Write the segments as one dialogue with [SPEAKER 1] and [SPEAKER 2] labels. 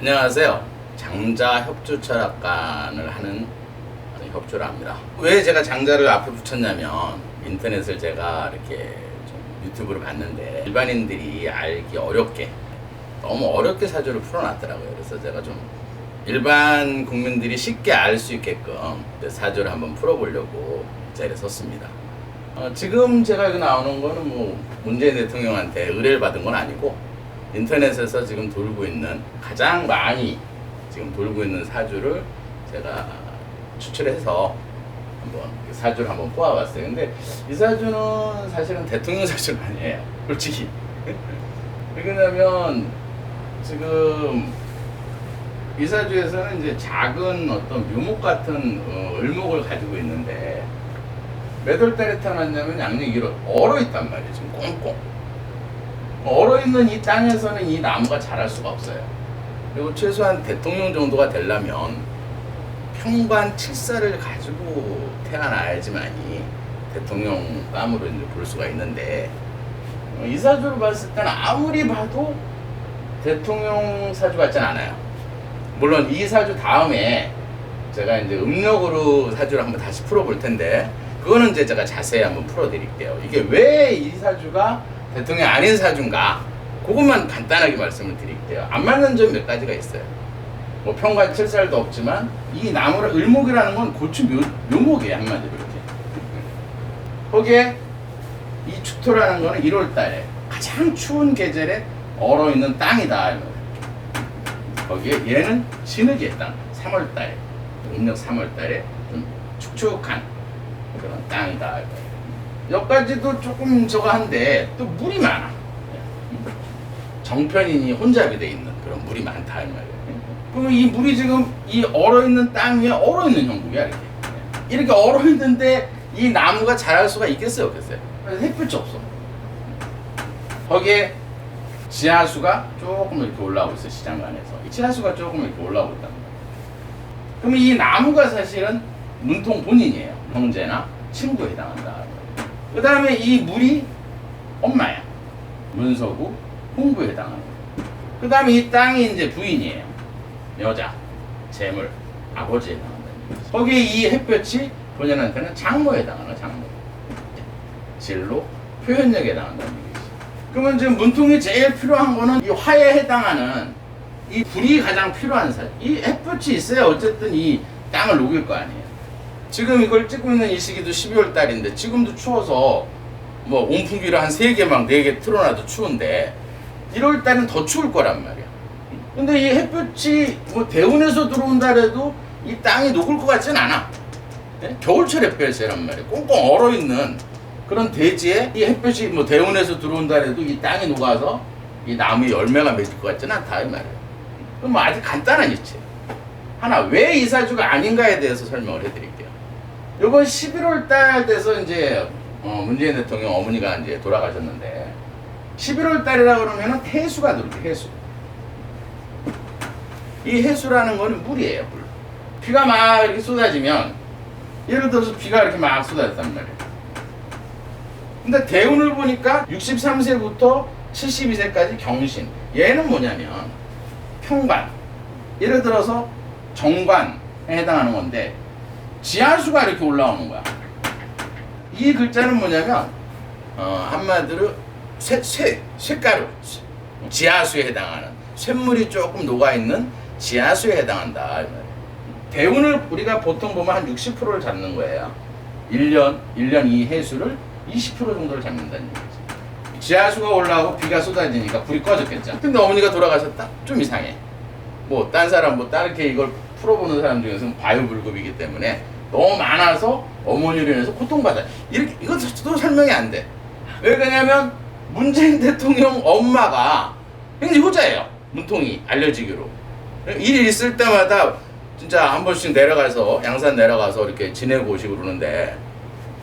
[SPEAKER 1] 안녕하세요. 장자 협조 철학관을 하는 협조를 합니다. 왜 제가 장자를 앞에 붙였냐면 인터넷을 제가 이렇게 좀 유튜브를 봤는데 일반인들이 알기 어렵게 너무 어렵게 사주를 풀어놨더라고요. 그래서 제가 좀 일반 국민들이 쉽게 알 수 있게끔 사주를 한번 풀어보려고 이 자리에 섰습니다. 지금 제가 여기 나오는 거는 뭐 문재인 대통령한테 의뢰를 받은 건 아니고 인터넷에서 지금 돌고 있는 가장 많이 지금 돌고 있는 사주를 제가 추출해서 한번 사주를 한번 뽑아봤어요. 근데 이 사주는 사실은 대통령 사주는 아니에요. 솔직히. 왜냐면 지금 이 사주에서는 이제 작은 어떤 묘목 같은 을목을 가지고 있는데 몇 월 달에 태어났냐면 양력 1월 얼어 있단 말이에요. 지금 꽁꽁. 얼어 있는 이 땅에서는 이 나무가 자랄 수가 없어요. 그리고 최소한 대통령 정도가 되려면 평관 칠사를 가지고 태어나야지만이 대통령 감으로 이제 볼 수가 있는데 이 사주를 봤을 때는 아무리 봐도 대통령 사주 같진 않아요. 물론 이 사주 다음에 제가 이제 음력으로 사주를 한번 다시 풀어볼 텐데 그거는 이제 제가 자세히 한번 풀어드릴게요. 이게 왜 이 사주가 대통령 아닌 사주인가? 그것만 간단하게 말씀을 드릴게요. 안 맞는 점 몇 가지가 있어요. 뭐 평관 칠살도 없지만 이 나무를 을목이라는 건 고추 묘목이에요. 한마디로 이렇게. 거기에 이 축토라는 거는 1월 달에 가장 추운 계절에 얼어 있는 땅이다. 거기에 얘는 진흙의 땅. 3월 달에 음력 3월 달에 좀 축축한 그런 땅이다. 여기까지도 조금 저거 한데 또 물이 많아. 정편인이 혼잡이 돼 있는 그런 물이 많다 이 말이에요. 그러면 이 물이 지금 이 얼어 있는 땅 위에 얼어 있는 형국이야 이렇게 얼어 있는데 이 나무가 자랄 수가 있겠어요 없겠어요? 햇빛이 없어. 거기에 지하수가 조금 이렇게 올라오고 있어. 시장간에서 이 지하수가 조금 이렇게 올라오고 있단 말이에요. 그러면 이 나무가 사실은 문통 본인이에요. 형제나 친구에 해당한다. 그 다음에 이 물이 엄마야. 문서구, 홍부에 해당하는 거예요. 그 다음에 이 땅이 이제 부인이에요. 여자, 재물, 아버지에 해당한다는 거죠. 거기에 이 햇볕이 본인한테는 장모에 해당하는 장모. 진로, 표현력에 해당한다는 얘기죠. 그러면 지금 문통이 제일 필요한 거는 이 화에 해당하는 이 불이 가장 필요한 사주. 이 햇볕이 있어야 어쨌든 이 땅을 녹일 거 아니에요. 지금 이걸 찍고 있는 이 시기도 12월 달인데 지금도 추워서 뭐 온풍기를 한 3개 막 4개 틀어놔도 추운데 1월 달은 더 추울 거란 말이야. 근데 이 햇볕이 뭐 대운에서 들어온다 해도 이 땅이 녹을 것 같진 않아. 네? 겨울철 햇볕이란 말이야. 꽁꽁 얼어있는 그런 대지에 이 햇볕이 뭐 대운에서 들어온다 해도 이 땅이 녹아서 이 나무에 열매가 맺을 것 같진 않다 이 말이야. 그럼 뭐 아주 간단한 이치. 하나 왜 이 사주가 아닌가에 대해서 설명을 해드릴게요. 요번 11월 달 돼서 이제 문재인 대통령 어머니가 이제 돌아가셨는데 11월 달이라 그러면은 해수가 들어오죠. 해수. 이 해수라는 거는 물이에요. 물. 비가 막 이렇게 쏟아지면 예를 들어서 비가 이렇게 막 쏟아졌단 말이에요. 근데 대운을 보니까 63세부터 72세까지 경신. 얘는 뭐냐면 평관. 예를 들어서 정관에 해당하는 건데 지하수가 이렇게 올라오는 거야. 이 글자는 뭐냐면 한마디로 쇳가루 지하수에 해당하는 쇳물이 조금 녹아있는 지하수에 해당한다. 대운을 우리가 보통 보면 한 60%를 잡는 거예요. 1년 이 해수를 20% 정도를 잡는다는 얘기죠. 지하수가 올라오고 비가 쏟아지니까 불이 꺼졌겠죠. 근데 어머니가 돌아가셨다? 좀 이상해. 뭐 딴 사람 뭐 다르게 이걸 풀어보는 사람 중에서는 과유불급이기 때문에 너무 많아서 어머니로 인해서 고통받아요. 이렇게 이것도 설명이 안 돼. 왜 그러냐면 문재인 대통령 엄마가 굉장히 효자예요. 문통이 알려지기로. 일이 있을 때마다 진짜 한 번씩 내려가서 양산 내려가서 이렇게 지내고 오시고 그러는데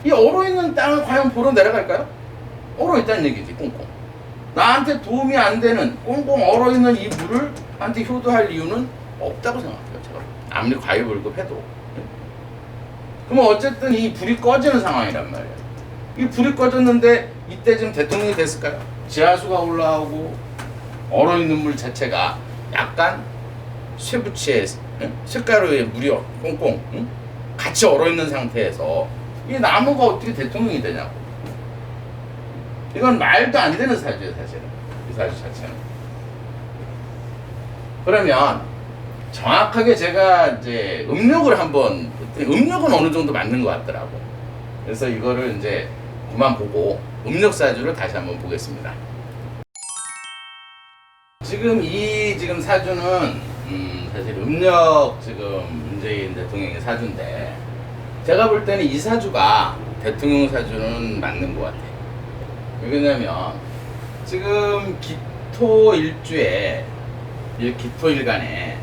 [SPEAKER 1] 이 얼어있는 땅을 과연 보러 내려갈까요? 얼어있다는 얘기지. 꽁꽁. 나한테 도움이 안 되는 꽁꽁 얼어있는 이 물을 한테 효도할 이유는 없다고 생각해요. 제가 아무리 과유불급해도. 그러면 어쨌든 이 불이 꺼지는 상황이란 말이에요. 이 불이 꺼졌는데 이때 지금 대통령이 됐을까요? 지하수가 올라오고 얼어있는 물 자체가 약간 쇠붙이에 쇳가루에 물이 꽁꽁 같이 얼어있는 상태에서 이 나무가 어떻게 대통령이 되냐고. 이건 말도 안 되는 사주예요, 사실은. 이 사주 자체는. 그러면 정확하게 제가 이제 음력을 한번, 음력은 어느 정도 맞는 것 같더라고. 그래서 이거를 이제 그만 보고 음력 사주를 다시 한번 보겠습니다. 지금 사주는 사실 음력 지금 문재인 대통령의 사주인데, 제가 볼 때는 이 사주가 대통령 사주는 맞는 것 같아요. 왜냐면 지금 기토일주에 기토일간에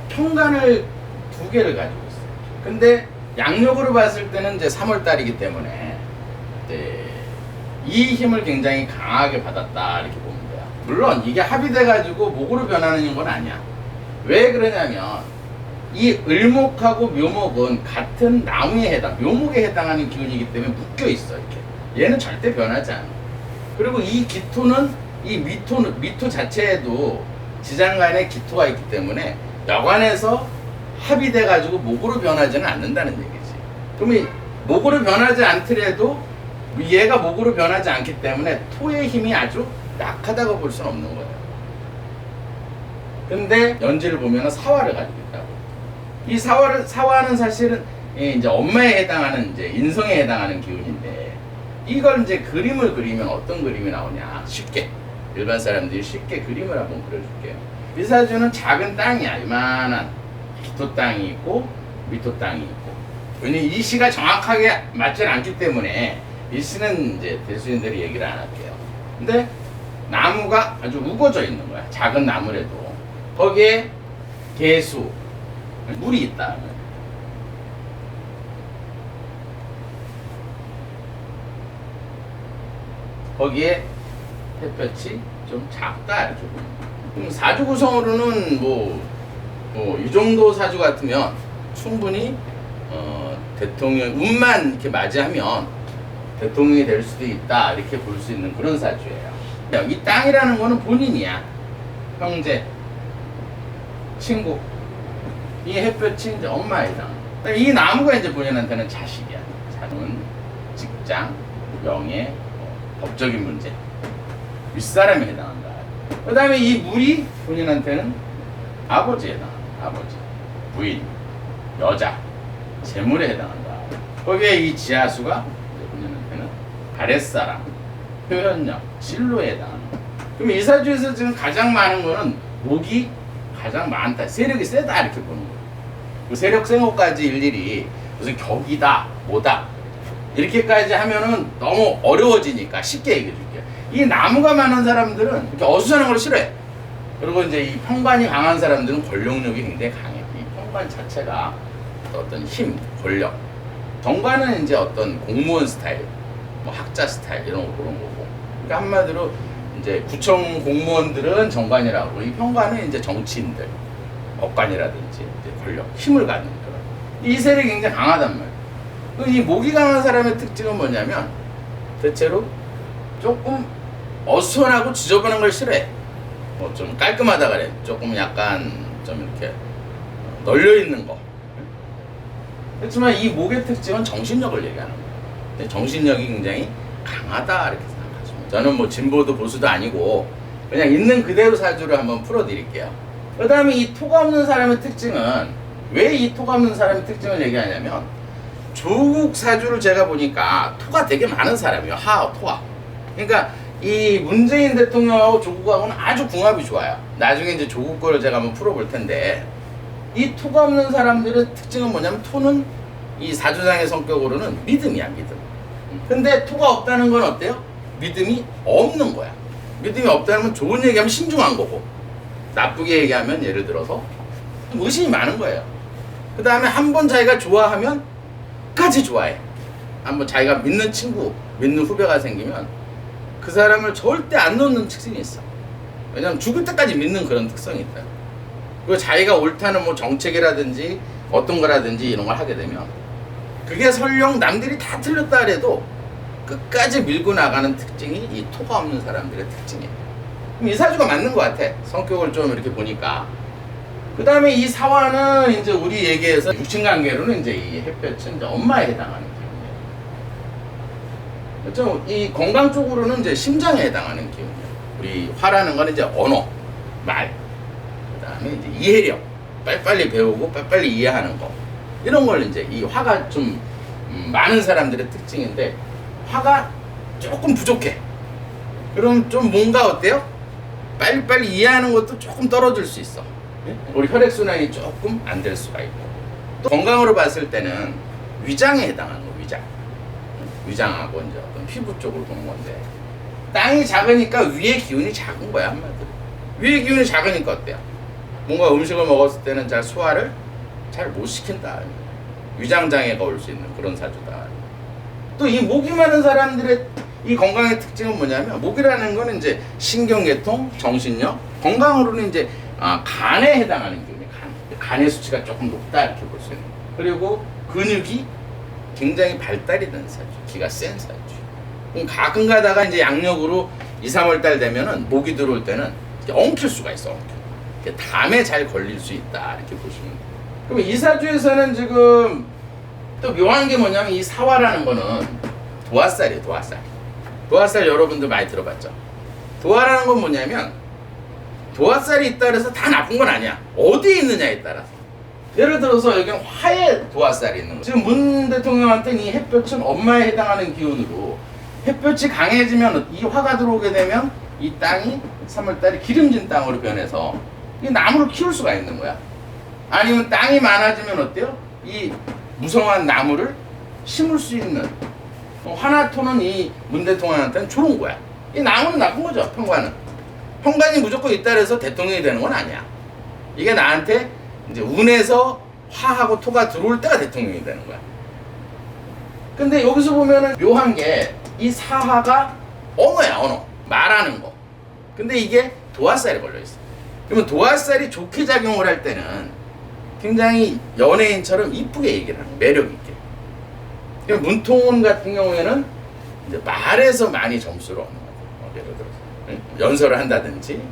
[SPEAKER 1] 평간을 2개를 가지고 있어요. 근데 양력으로 봤을 때는 이제 3월달이기 때문에 이제 이 힘을 굉장히 강하게 받았다 이렇게 보면 돼요. 물론 이게 합의돼 가지고 목으로 변하는 건 아니야. 왜 그러냐면 이 을목하고 묘목은 같은 나무에 묘목에 해당하는 기운이기 때문에 묶여 있어 이렇게. 얘는 절대 변하지 않아. 그리고 이 기토는 이 미토 자체에도 지장간에 기토가 있기 때문에 여간에서 합의돼 가지고 목으로 변하지는 않는다는 얘기지. 그럼 이 목으로 변하지 않더라도 얘가 목으로 변하지 않기 때문에 토의 힘이 아주 약하다고 볼 수는 없는 거예요. 근데 연지를 보면 사화를 가지고 있다고. 이 사화는 사실은 이제 엄마에 해당하는 이제 인성에 해당하는 기운인데, 이걸 이제 그림을 그리면 어떤 그림이 나오냐. 쉽게 일반 사람들이 쉽게 그림을 한번 그려줄게요. 이 사주는 작은 땅이야. 이만한 기토 땅이 있고 미토 땅이 있고. 왜냐면 이 시가 정확하게 맞지 않기 때문에 이 시는 이제 대수인들이 얘기를 안 할게요. 근데 나무가 아주 우거져 있는 거야. 작은 나무래도. 거기에 개수, 물이 있다. 거기에 햇볕이 좀 작다 이렇게 보면. 사주 구성으로는 이 정도 사주 같으면 충분히 대통령 운만 이렇게 맞이하면 대통령이 될 수도 있다 이렇게 볼 수 있는 그런 사주예요. 이 땅이라는 거는 본인이야. 형제, 친구, 이 햇볕이 이제 엄마에 해당. 이 나무가 이제 본인한테는 자식이야. 자식은 직장, 명예, 법적인 문제, 윗사람에 해당한다. 그 다음에 이 물이 본인한테는 아버지에 해당한다. 아버지, 부인, 여자, 재물에 해당한다. 거기에 이 지하수가 본인한테는 아랫사람, 표현력, 진로에 해당한다. 그럼 이 사주에서 지금 가장 많은 거는 목이 가장 많다. 세력이 세다 이렇게 보는 거예요. 그 세력 생호까지 일일이 무슨 격이다, 뭐다 이렇게까지 하면은 너무 어려워지니까 쉽게 얘기해 줄게요. 이 나무가 많은 사람들은 이렇게 어수선한 걸 싫어해. 그리고 이제 이 평관이 강한 사람들은 권력력이 굉장히 강해. 이 평관 자체가 어떤 힘, 권력. 정관은 이제 어떤 공무원 스타일, 학자 스타일 이런 거고. 그러니까 한마디로 이제 구청 공무원들은 정관이라고, 이 평관은 이제 정치인들, 업관이라든지 이제 권력, 힘을 갖는 그런. 이 세력이 굉장히 강하단 말이에요. 이 목이 강한 사람의 특징은 뭐냐면 대체로 조금 어수선하고 지저분한 걸 싫어해. 좀 깔끔하다 그래. 조금 약간 좀 이렇게 널려 있는 거. 그렇지만 이 목의 특징은 정신력을 얘기하는 거예요. 정신력이 굉장히 강하다 이렇게 생각하시면. 저는 진보도 보수도 아니고 그냥 있는 그대로 사주를 한번 풀어드릴게요. 그 다음에 이 토가 없는 사람의 특징은, 왜 이 토가 없는 사람의 특징을 얘기하냐면, 조국 사주를 제가 보니까 토가 되게 많은 사람이에요. 토가. 그러니까 이 문재인 대통령하고 조국하고는 아주 궁합이 좋아요. 나중에 이제 조국 거를 제가 한번 풀어볼 텐데, 이 토가 없는 사람들의 특징은 뭐냐면, 토는 이 사주상의 성격으로는 믿음이야, 믿음. 근데 토가 없다는 건 어때요? 믿음이 없는 거야. 믿음이 없다는 건 좋은 얘기하면 신중한 거고, 나쁘게 얘기하면 예를 들어서 의심이 많은 거예요. 그 다음에 한번 자기가 좋아하면 까지 좋아해. 한번 자기가 믿는 친구, 믿는 후배가 생기면 그 사람을 절대 안 놓는 특징이 있어. 왜냐면 죽을 때까지 믿는 그런 특성이 있다. 그리고 자기가 옳다는 정책이라든지 어떤 거라든지 이런 걸 하게 되면 그게 설령 남들이 다 틀렸다 해도 끝까지 밀고 나가는 특징이 이 토가 없는 사람들의 특징이에요. 그럼 이 사주가 맞는 것 같아. 성격을 좀 이렇게 보니까. 그 다음에 이 사화는 이제 우리 얘기에서 육친관계로는 이제 이 햇볕은 이제 엄마에 해당하는 기운이에요. 그렇죠? 이 건강 쪽으로는 이제 심장에 해당하는 기운이에요. 우리 화라는 건 이제 언어, 말, 그 다음에 이제 이해력, 빨리빨리 배우고 빨리빨리 이해하는 거. 이런 걸 이제 이 화가 좀 많은 사람들의 특징인데 화가 조금 부족해. 그럼 좀 뭔가 어때요? 빨리빨리 이해하는 것도 조금 떨어질 수 있어. 우리 혈액순환이 조금 안 될 수가 있고 또 건강으로 봤을 때는 위장에 해당하는 거 위장 위장하고 이제 어떤 피부 쪽으로 보는 건데 땅이 작으니까 위의 기운이 작은 거야 한마디로 위의 기운이 작으니까 어때요? 뭔가 음식을 먹었을 때는 잘 소화를 잘 못 시킨다 위장장애가 올 수 있는 그런 사주다 또 이 목이 많은 사람들의 이 건강의 특징은 뭐냐면 목이라는 거는 이제 신경계통, 정신력 건강으로는 이제 간에 해당하는 기운이 간의 수치가 조금 높다 이렇게 볼 수 있는 그리고 근육이 굉장히 발달이 된 사주 기가 센 사주 그럼 가끔 가다가 이제 양력으로 2, 3월 달 되면은 목이 들어올 때는 엉킬 수가 있어 엉켜 담에 잘 걸릴 수 있다 이렇게 보시면 돼요 그럼 이 사주에서는 지금 또 묘한 게 뭐냐면 이 사화라는 거는 도화살이에요 도화살 여러분들 많이 들어봤죠 도화라는 건 뭐냐면 도화살이 있다 그래서 다 나쁜 건 아니야. 어디에 있느냐에 따라서. 예를 들어서 여기 화에 도화살이 있는 거. 지금 문 대통령한테는 이 햇볕은 엄마에 해당하는 기운으로 햇볕이 강해지면 이 화가 들어오게 되면 이 땅이 3월달에 기름진 땅으로 변해서 이 나무를 키울 수가 있는 거야. 아니면 땅이 많아지면 어때요? 이 무성한 나무를 심을 수 있는 화나토는 이 문 대통령한테는 좋은 거야. 이 나무는 나쁜 거죠. 평관이 무조건 있다 해서 대통령이 되는 건 아니야. 이게 나한테 이제 운에서 화하고 토가 들어올 때가 대통령이 되는 거야. 근데 여기서 보면은 묘한 게 이 사화가 언어야, 언어. 말하는 거. 근데 이게 도화살이 걸려있어. 그러면 도화살이 좋게 작용을 할 때는 굉장히 연예인처럼 이쁘게 얘기를 하는 거야. 매력있게. 그럼 문통은 같은 경우에는 이제 말에서 많이 점수를 얻는 거야. 예를 들어서. 연설을 한다든지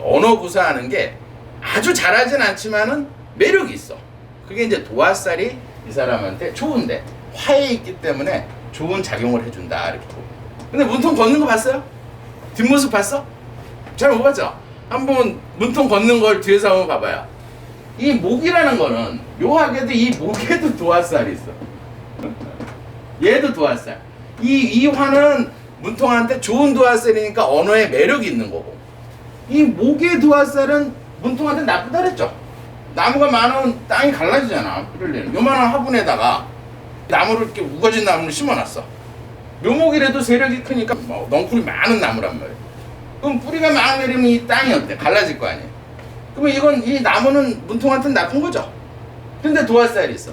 [SPEAKER 1] 언어 구사하는 게 아주 잘하진 않지만은 매력이 있어. 그게 이제 도화살이 이 사람한테 좋은데 화에 있기 때문에 좋은 작용을 해준다 이렇게 보고. 근데 문통 걷는 거 봤어요? 뒷모습 봤어? 잘 못 봤죠? 한번 문통 걷는 걸 뒤에서 한번 봐봐요. 이 목이라는 거는 묘하게도 이 목에도 도화살이 있어. 얘도 도화살. 이 화는 문통한테 좋은 도화살이니까 언어에 매력이 있는 거고 이 목의 도화살은 문통한테 나쁘다 그랬죠. 나무가 많으면 땅이 갈라지잖아. 요만한 화분에다가 나무를 이렇게 우거진 나무를 심어놨어. 묘목이라도 세력이 크니까 넝쿨이 많은 나무란 말이야. 그럼 뿌리가 막 내리면 이 땅이 어때? 갈라질 거 아니야. 그러면 이 나무는 문통한테는 나쁜 거죠. 근데 도화살이 있어.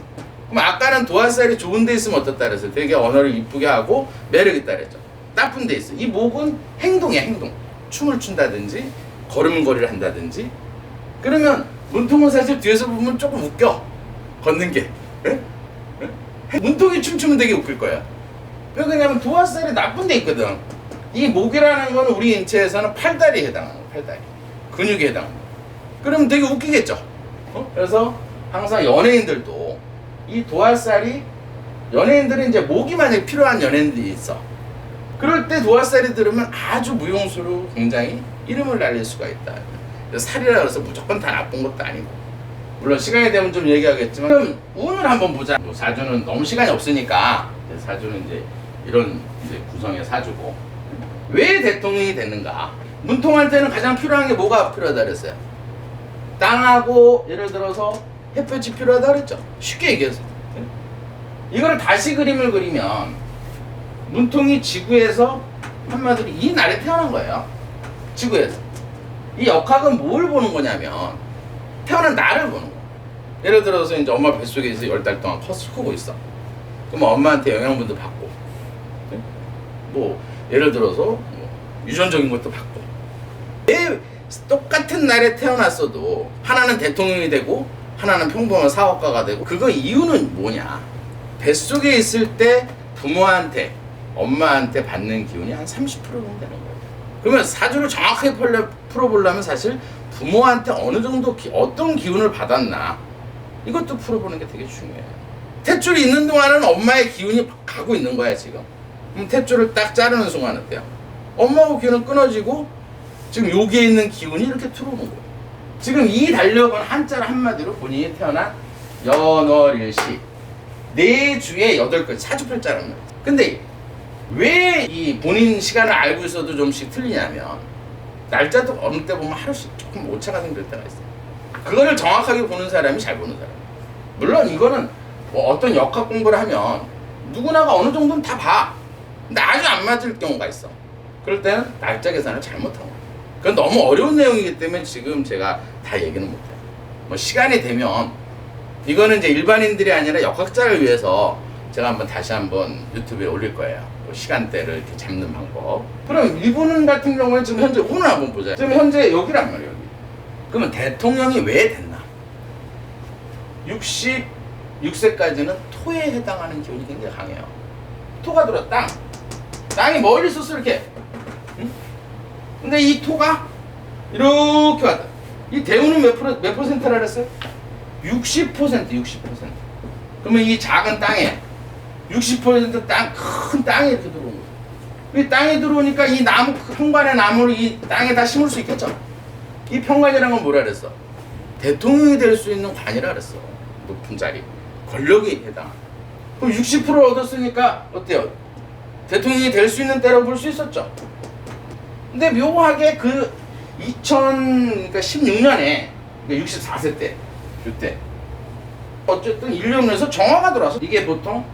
[SPEAKER 1] 그럼 아까는 도화살이 좋은 데 있으면 어떻다 그랬어요? 되게 언어를 이쁘게 하고 매력 있다 그랬죠. 나쁜 데 있어. 이 목은 행동이야, 행동. 춤을 춘다든지 걸음걸이를 한다든지 그러면 문통은 사실 뒤에서 보면 조금 웃겨. 걷는 게. 문통이 춤추면 되게 웃길 거야. 왜냐면 도화살이 나쁜 데 있거든. 이 목이라는 건 우리 인체에서는 팔다리에 해당하는 거야. 팔다리. 근육에 해당하는 거야. 그러면 되게 웃기겠죠. 그래서 항상 연예인들도 이 도화살이 연예인들은 이제 목이 만약에 필요한 연예인들이 있어. 그럴 때 도화살이 들으면 아주 무용수로 굉장히 이름을 날릴 수가 있다. 살이라 해서 무조건 다 나쁜 것도 아니고. 물론 시간이 되면 좀 얘기하겠지만 그럼 운을 한번 보자. 사주는 너무 시간이 없으니까 사주는 이제 이런 이제 구성의 사주고 왜 대통령이 됐는가? 문통한테는 가장 필요한 게 뭐가 필요하다 그랬어요? 땅하고 예를 들어서 햇볕이 필요하다 그랬죠. 쉽게 얘기해서 이거를 다시 그림을 그리면 문통이 지구에서 한마디로 이 날에 태어난 거예요. 지구에서 이 역학은 뭘 보는 거냐면 태어난 나를 보는 거야. 예를 들어서 이제 엄마 뱃속에 있어 10달 동안 크고 있어. 그럼 엄마한테 영양분도 받고 뭐 예를 들어서 유전적인 것도 받고 왜 똑같은 날에 태어났어도 하나는 대통령이 되고 하나는 평범한 사업가가 되고 그거 이유는 뭐냐? 뱃속에 있을 때 부모한테 엄마한테 받는 기운이 한 30% 정도 되는 거예요. 그러면 사주를 정확하게 풀어보려면 사실 부모한테 어느 정도 어떤 기운을 받았나 이것도 풀어보는 게 되게 중요해요. 탯줄이 있는 동안은 엄마의 기운이 가고 있는 거야 지금. 그럼 탯줄을 딱 자르는 순간 어때요? 엄마하고 기운은 끊어지고 지금 여기에 있는 기운이 이렇게 들어오는 거예요. 지금 이 달력은 한자로 한마디로 본인이 태어난 연월일시 네 주에 8글 사주팔자라는 거예요. 근데 왜 이 본인 시간을 알고 있어도 좀씩 틀리냐면 날짜도 어느 때 보면 하루씩 조금 오차가 생길 때가 있어요. 그거를 정확하게 보는 사람이 잘 보는 사람. 물론 이거는 뭐 어떤 역학 공부를 하면 누구나가 어느 정도는 다 봐. 근데 아주 안 맞을 경우가 있어. 그럴 때는 날짜 계산을 잘못한 거야. 그건 너무 어려운 내용이기 때문에 지금 제가 다 얘기는 못해요. 뭐 시간이 되면 이거는 이제 일반인들이 아니라 역학자를 위해서 제가 한번 다시 한번 유튜브에 올릴 거예요. 뭐 시간대를 이렇게 잡는 방법. 그럼 이분 같은 경우는 지금 현재 운을 한번 보자. 지금 현재 여기란 말이에요. 여기. 그러면 대통령이 왜 됐나? 66세까지는 토에 해당하는 기운이 굉장히 강해요. 토가 들어 땅. 땅이 멀리 있었어 이렇게. 응? 근데 이 토가 이렇게 왔다. 이 대우는 몇 퍼센트라 그랬어요? 60%. 그러면 이 작은 땅에 60% 땅, 큰 땅이 이렇게 들어온 거예요. 이 땅이 들어오니까 이 나무, 평관의 나무를 이 땅에 다 심을 수 있겠죠? 이 평관이라는 건 뭐라 그랬어? 대통령이 될 수 있는 관이라 그랬어. 높은 자리. 권력이 해당. 그럼 60% 얻었으니까 어때요? 대통령이 될 수 있는 때라고 볼 수 있었죠? 근데 묘하게 그 2016년에 64세 때, 이때 어쨌든 1년에서 정화가 들어와서 이게 보통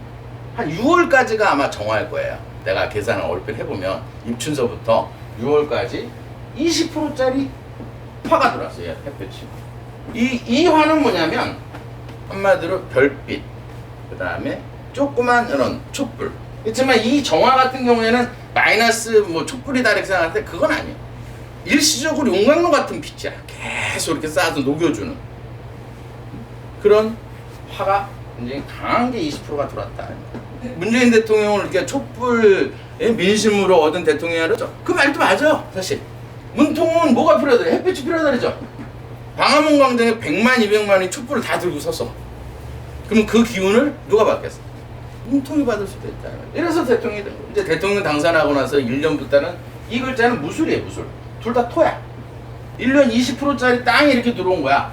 [SPEAKER 1] 한 6월까지가 아마 정화일 거예요. 내가 계산을 얼핏 해보면 입춘서부터 6월까지 20%짜리 화가 들어왔어요. 햇볕이. 이 화는 뭐냐면 한마디로 별빛, 그 다음에 조그만 이런 촛불. 그렇지만 이 정화 같은 경우에는 마이너스 뭐 촛불이다 이렇게 생각할 때 그건 아니에요. 일시적으로 용광로 같은 빛이야. 계속 이렇게 쌓아서 녹여주는 그런 화가 굉장히 강한 게 20%가 들어왔다. 문재인 대통령을 이렇게 촛불의 민심으로 얻은 대통령이라 그러죠. 그 말도 맞아요. 사실 문통은 뭐가 필요하다? 햇빛이 필요하다 그러죠. 광화문 광장에 100만 200만이 촛불을 다 들고 섰어. 그러면 그 기운을 누가 받겠어? 문통이 받을 수도 있다. 이래서 대통령이 된 거예요. 이제 대통령 당선하고 나서 1년부터는 이 글자는 무술이에요. 무술. 둘 다 토야. 1년 20%짜리 땅이 이렇게 들어온 거야.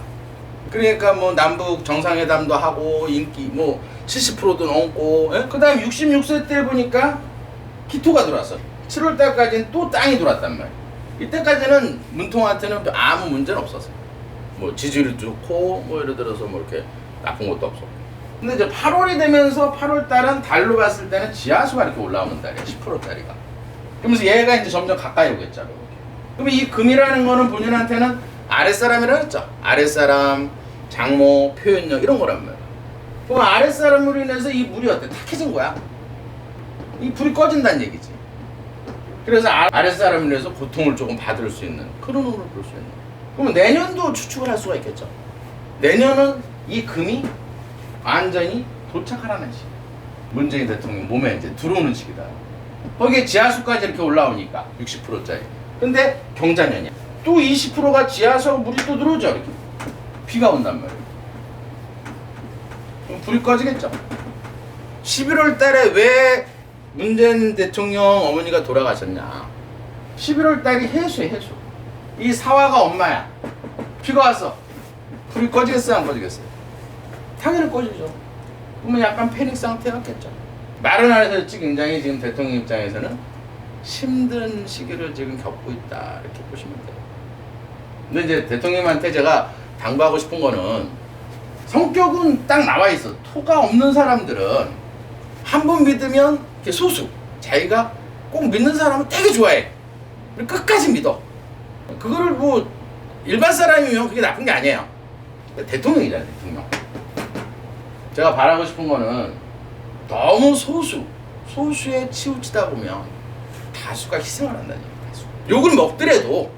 [SPEAKER 1] 그러니까 뭐 남북 정상회담도 하고 인기 뭐 70%도 넘고, 그 다음 66세 때 보니까 기토가 들어왔어. 7월 달까지는 또 땅이 들어왔단 말이야. 이때까지는 문통한테는 아무 문제는 없었어. 뭐 지지율이 좋고 뭐 예를 들어서 뭐 이렇게 나쁜 것도 없었고. 근데 이제 8월이 되면서 8월 달은 달로 봤을 때는 지하수가 이렇게 올라오는 달이야. 10%짜리가. 그러면서 얘가 이제 점점 가까이 오겠죠. 그러면 이 금이라는 거는 본인한테는 아랫사람이라고 했죠. 아랫사람, 장모, 표현력 이런 거란 말이야. 그럼 아랫사람으로 인해서 이 물이 어때? 탁해진 거야. 이 불이 꺼진다는 얘기지. 그래서 아랫사람으로 인해서 고통을 조금 받을 수 있는 그런 흐름을 볼 수 있는. 그러면 내년도 추측을 할 수가 있겠죠. 내년은 이 금이 완전히 도착하라는 시기. 문재인 대통령 몸에 이제 들어오는 시기다. 거기에 지하수까지 이렇게 올라오니까 60%짜리. 근데 경자년이야. 또 20%가 지하수하고 물이 또 들어오죠. 이렇게. 비가 온단 말이에요. 그럼 불이 꺼지겠죠. 11월 달에 왜 문재인 대통령 어머니가 돌아가셨냐. 11월 달이 해수야, 해수. 이 사화가 엄마야. 비가 왔어. 불이 꺼지겠어요, 안 꺼지겠어요? 당연히 꺼지죠. 그러면 약간 패닉 상태였겠죠. 말은 안 해서 굉장히 지금 대통령 입장에서는 힘든 시기를 지금 겪고 있다. 이렇게 보시면 돼요. 근데 이제 대통령한테 제가 당부하고 싶은 거는 성격은 딱 나와 있어. 토가 없는 사람들은 한 번 믿으면 소수. 자기가 꼭 믿는 사람은 되게 좋아해. 그리고 끝까지 믿어. 그거를 뭐 일반 사람이면 그게 나쁜 게 아니에요. 대통령이잖아요, 대통령. 제가 바라고 싶은 거는 너무 소수에 치우치다 보면 다수가 희생을 한다는 얘기예요. 다수. 욕을 먹더라도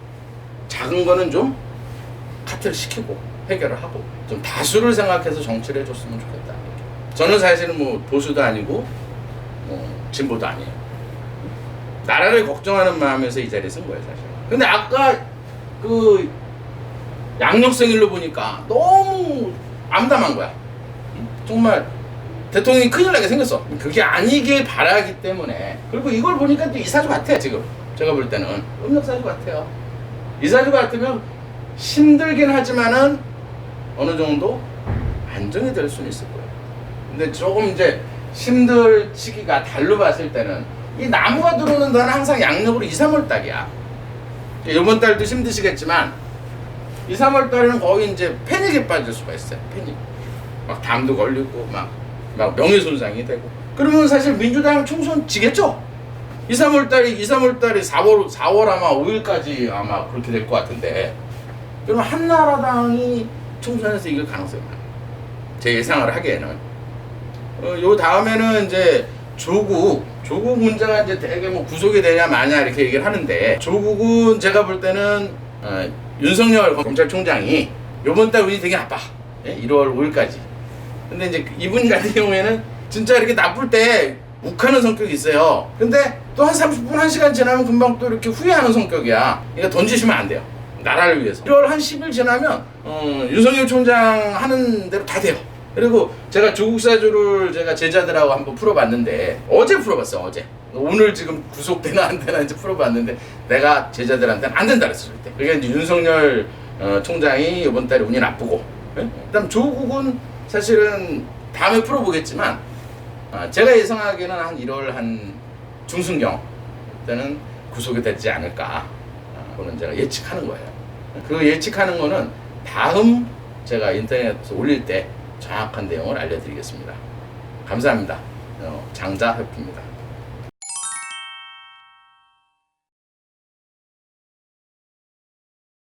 [SPEAKER 1] 작은 거는 좀 카트를 시키고 해결을 하고 좀 다수를 생각해서 정치를 해줬으면 좋겠다. 저는 사실은 뭐 보수도 아니고 진보도 아니에요. 나라를 걱정하는 마음에서 이 자리에 쓴 거예요, 사실. 근데 아까 그 양력생일로 보니까 너무 암담한 거야. 정말 대통령이 큰일 나게 생겼어. 그게 아니길 바라기 때문에. 그리고 이걸 보니까 또 이사주 같아. 지금 제가 볼 때는 음력사주 같아요. 이사주 같으면 힘들긴 하지만은 어느 정도 안정이 될 수는 있을 거예요. 근데 조금 이제 힘들 시기가 달로 봤을 때는 이 나무가 들어오는 달은 항상 양력으로 2, 3월 달이야. 이번 달도 힘드시겠지만 2, 3월 달에는 거의 이제 패닉에 빠질 수가 있어요. 패닉. 막 담도 걸리고 막 명예손상이 되고. 그러면 사실 민주당 총선 지겠죠? 2, 3월 달이 4월 아마 5일까지 아마 그렇게 될 것 같은데. 그러면 한나라당이 총선에서 이길 가능성이 많아요. 제 예상을 하기에는. 요 다음에는 이제 조국 문제가 이제 되게 뭐 구속이 되냐 마냐 이렇게 얘기를 하는데, 조국은 제가 볼 때는 윤석열 검찰총장이 요번 달 운이 되게 나빠. 1월 5일까지. 근데 이제 이분 같은 경우에는 진짜 이렇게 나쁠 때 욱하는 성격이 있어요. 근데 또 한 30분, 1시간 지나면 금방 또 이렇게 후회하는 성격이야. 그러니까 던지시면 안 돼요. 나라를 위해서. 1월 한 10일 지나면 윤석열 총장 하는 대로 다 돼요. 그리고 제가 조국사주를 제가 제자들하고 한번 풀어봤는데, 어제 풀어봤어. 어제. 오늘 지금 구속되나 안 되나 이제 풀어봤는데, 내가 제자들한테는 안 된다 그랬어. 그때. 그러니까 이제 윤석열 총장이 이번 달에 운이 나쁘고, 그다음 조국은 사실은 다음에 풀어보겠지만, 제가 예상하기에는 한 1월 한 중순경 때는 구속이 되지 않을까. 그거는 제가 예측하는 거예요. 그 예측하는 거는 다음 제가 인터넷에서 올릴 때 정확한 내용을 알려드리겠습니다. 감사합니다. 장자협입니다.